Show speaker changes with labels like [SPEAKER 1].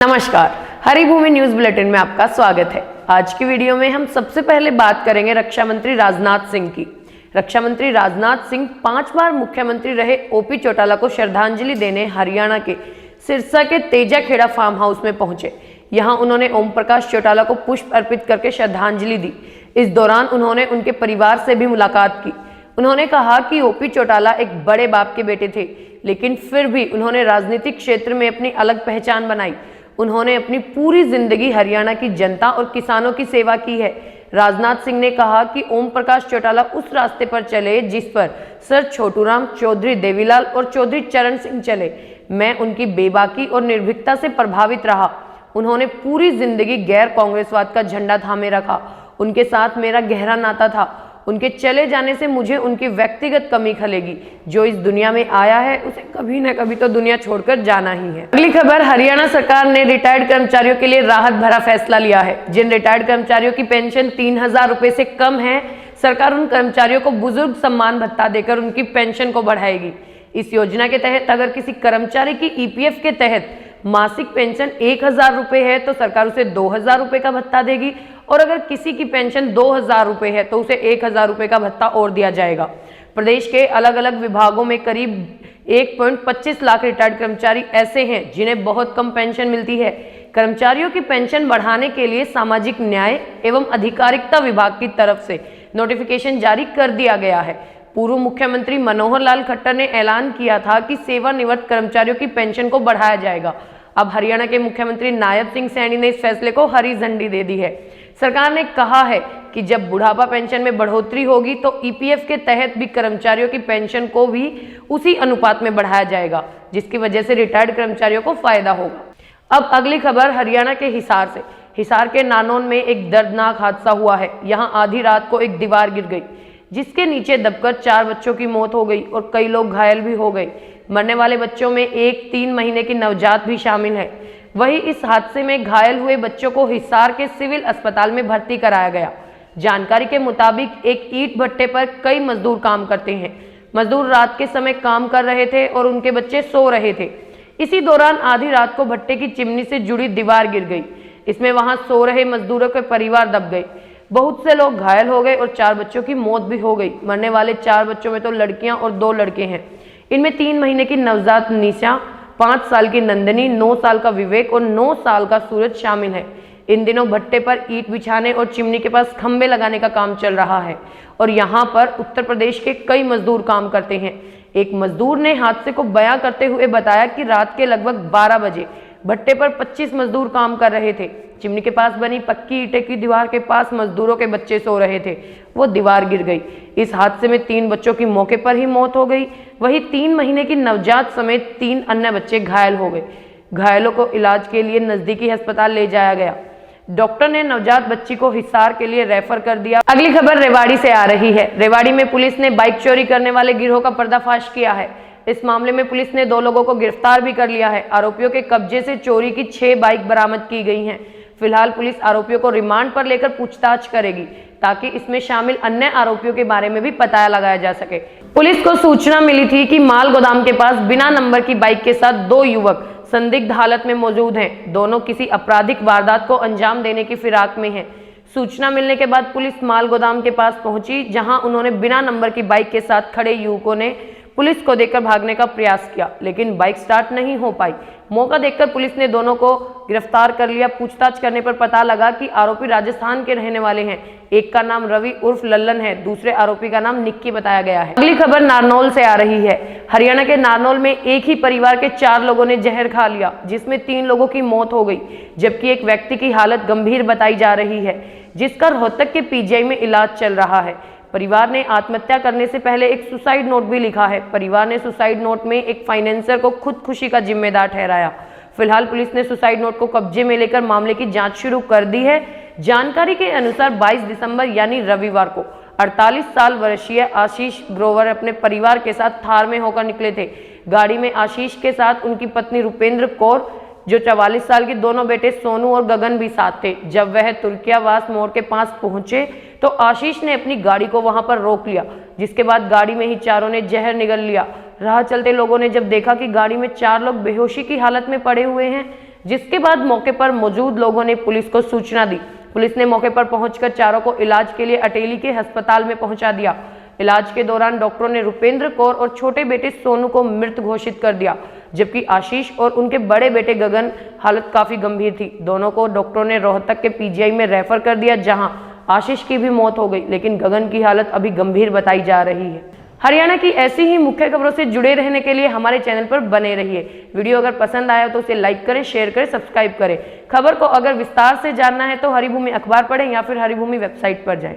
[SPEAKER 1] नमस्कार, Haribhoomi news bulletin में आपका स्वागत है। आज की वीडियो में हम सबसे पहले बात करेंगे रक्षा मंत्री राजनाथ सिंह की। रक्षा मंत्री राजनाथ सिंह 5 बार मुख्यमंत्री रहे ओपी चौटाला को श्रद्धांजलि देने हरियाणा के सिरसा के तेजाखेड़ा फार्म हाउस में पहुंचे। यहां उन्होंने ओम प्रकाश चौटाला को पुष्प अर्पित करके श्रद्धांजलि दी। इस दौरान उन्होंने उनके परिवार से भी मुलाकात की। उन्होंने कहा कि ओपी चौटाला एक बड़े बाप के बेटे थे, लेकिन फिर भी उन्होंने राजनीतिक क्षेत्र में अपनी अलग पहचान बनाई। उन्होंने अपनी पूरी जिंदगी हरियाणा की जनता और किसानों की सेवा की है। राजनाथ सिंह ने कहा कि ओम प्रकाश चौटाला उस रास्ते पर चले जिस पर सर छोटूराम, चौधरी देवीलाल और चौधरी चरण सिंह चले। मैं उनकी बेबाकी और निर्भीकता से प्रभावित रहा। उन्होंने पूरी जिंदगी गैर कांग्रेसवाद का झंडा थामे रखा। उनके साथ मेरा गहरा नाता था। उनके चले जाने से मुझे उनकी व्यक्तिगत कमी खलेगी। जो इस दुनिया में आया है उसे कभी न कभी तो दुनिया छोड़कर जाना ही है। अगली खबर, हरियाणा सरकार ने रिटायर्ड कर्मचारियों के लिए राहत भरा फैसला लिया है। जिन रिटायर्ड कर्मचारियों की पेंशन 3000 रुपए से कम है, सरकार उन कर्मचारियों को बुजुर्ग सम्मान भत्ता देकर उनकी पेंशन को बढ़ाएगी। इस योजना के तहत अगर किसी कर्मचारी की ईपीएफ के तहत मासिक पेंशन 1000 रुपए है तो सरकार उसे 2000 रुपए का भत्ता देगी, और अगर किसी की पेंशन 2000 रुपए है तो उसे 1000 रुपए का भत्ता और दिया जाएगा। प्रदेश के अलग अलग विभागों में करीब 1.25 लाख रिटायर्ड कर्मचारी ऐसे हैं जिन्हें बहुत कम पेंशन मिलती है। कर्मचारियों की पेंशन बढ़ाने के लिए सामाजिक न्याय एवं अधिकारिता विभाग की तरफ से नोटिफिकेशन जारी कर दिया गया है। पूर्व मुख्यमंत्री मनोहर लाल खट्टर ने ऐलान किया था कि सेवानिवृत्त कर्मचारियों की पेंशन को बढ़ाया जाएगा। अब हरियाणा के मुख्यमंत्री नायब सिंह सैनी ने इस फैसले को हरी झंडी दे दी है। सरकार ने कहा है कि जब बुढ़ापा पेंशन में बढ़ोतरी होगी तो ईपीएफ के तहत भी कर्मचारियों की पेंशन को भी उसी अनुपात में बढ़ाया जाएगा, जिसकी वजह से रिटायर्ड कर्मचारियों को फायदा होगा। अब अगली खबर हरियाणा के हिसार से। हिसार के नानौन में एक दर्दनाक हादसा हुआ है। यहाँ आधी रात को एक दीवार गिर गई, जिसके नीचे दबकर 4 बच्चों की मौत हो गई और कई लोग घायल भी हो गए। मरने वाले बच्चों में एक 3 महीने की नवजात भी शामिल है। वहीं इस हादसे में घायल हुए बच्चों को हिसार के सिविल अस्पताल में भर्ती कराया गया। जानकारी के मुताबिक एक ईंट भट्टे पर कई मजदूर काम करते हैं। मजदूर रात के समय काम कर रहे थे और उनके बच्चे सो रहे थे। इसी दौरान आधी रात को भट्टे की चिमनी से जुड़ी दीवार गिर गई। इसमें वहां सो रहे मजदूरों के परिवार दब गए। बहुत से लोग घायल हो गए और 4 बच्चों की मौत भी हो गई। मरने वाले 4 बच्चों में तो लड़कियां और 2 लड़के हैं। इनमें 3 महीने की नवजात निशा, 5 साल की नंदनी, 9 साल का विवेक और 9 साल का सूरज शामिल है। इन दिनों भट्टे पर ईंट बिछाने और चिमनी के पास खंभे लगाने का काम चल रहा है और यहाँ पर उत्तर प्रदेश के कई मजदूर काम करते हैं। एक मजदूर ने हादसे को बयां करते हुए बताया कि रात के लगभग 12 बजे भट्टे पर 25 मजदूर काम कर रहे थे। चिमनी के पास बनी पक्की ईंटें की दीवार के पास मजदूरों के बच्चे सो रहे थे। वो दीवार गिर गई। इस हादसे में 3 बच्चों की मौके पर ही मौत हो गई। वहीं 3 महीने की नवजात समेत 3 अन्य बच्चे घायल हो गए। घायलों को इलाज के लिए नजदीकी अस्पताल ले जाया गया। डॉक्टर ने नवजात बच्ची को हिसार के लिए रेफर कर दिया। अगली खबर रेवाड़ी से आ रही है। रेवाड़ी में पुलिस ने बाइक चोरी करने वाले गिरोह का पर्दाफाश किया है। इस मामले में पुलिस ने 2 लोगों को गिरफ्तार भी कर लिया है। आरोपियों के कब्जे से चोरी की 6 बाइक बरामद की गई हैं। फिलहाल पुलिस आरोपियों को रिमांड पर लेकर पूछताछ करेगी ताकि इसमें शामिल अन्य आरोपियों के बारे में भी पता लगाया जा सके। पुलिस को सूचना मिली थी कि माल गोदाम के पास बिना नंबर की बाइक के साथ 2 युवक संदिग्ध हालत में मौजूद हैं। दोनों किसी आपराधिक वारदात को अंजाम देने की फिराक में हैं। सूचना मिलने के बाद पुलिस माल गोदाम के पास पहुंची, जहां उन्होंने बिना नंबर की बाइक के साथ खड़े युवकों ने पुलिस को देखकर भागने का प्रयास किया, लेकिन बाइक स्टार्ट नहीं हो पाई। मौका देखकर पुलिस ने दोनों को गिरफ्तार कर लिया। पूछताछ करने पर पता लगा कि आरोपी राजस्थान के रहने वाले हैं। एक का नाम रवि उर्फ लल्लन है, दूसरे आरोपी का नाम निक्की बताया गया है। अगली खबर नारनौल से आ रही है। हरियाणा के नारनौल में एक ही परिवार के 4 लोगों ने जहर खा लिया, जिसमें 3 लोगों की मौत हो गई, जबकि एक व्यक्ति की हालत गंभीर बताई जा रही है, जिसका रोहतक के पीजीआई में इलाज चल रहा है। परिवार ने आत्महत्या करने से पहले एक सुसाइड नोट भी लिखा है। परिवार ने सुसाइड नोट में एक फाइनेंसर को खुदकुशी का जिम्मेदार ठहराया। फिलहाल पुलिस ने सुसाइड नोट को कब्जे में लेकर मामले की जांच शुरू कर दी है। जानकारी के अनुसार 22 दिसंबर यानी रविवार को 48 साल वर्षीय आशीष ग्रोवर अपने परिवार के साथ थार में होकर निकले थे। गाड़ी में आशीष के साथ उनकी पत्नी रुपेंद्र कौर, जो 44 साल की, दोनों बेटे सोनू और गगन भी साथ थे। जब वह तुर्कियावास मोड़ के पास पहुंचे तो आशीष ने अपनी गाड़ी को वहां पर रोक लिया, जिसके बाद गाड़ी में ही चारों ने जहर निगल लिया। राह चलते लोगों ने जब देखा कि गाड़ी में 4 लोग बेहोशी की हालत में पड़े हुए हैं, जिसके बाद मौके पर मौजूद लोगों ने पुलिस को सूचना दी। पुलिस ने मौके पर पहुंचकर चारों को इलाज के लिए अटेली के अस्पताल में पहुंचा दिया। इलाज के दौरान डॉक्टरों ने रुपेंद्र कौर और छोटे बेटे सोनू को मृत घोषित कर दिया, जबकि आशीष और उनके बड़े बेटे गगन हालत काफी गंभीर थी। दोनों को डॉक्टरों ने रोहतक के पीजीआई में रेफर कर दिया, जहां आशीष की भी मौत हो गई, लेकिन गगन की हालत अभी गंभीर बताई जा रही है। हरियाणा की ऐसी ही मुख्य खबरों से जुड़े रहने के लिए हमारे चैनल पर बने रहिए। वीडियो अगर पसंद आया तो उसे लाइक करें, शेयर करें, सब्सक्राइब करें। खबर को अगर विस्तार से जानना है तो हरिभूमि अखबार पढ़ें या फिर हरिभूमि वेबसाइट पर जाएं।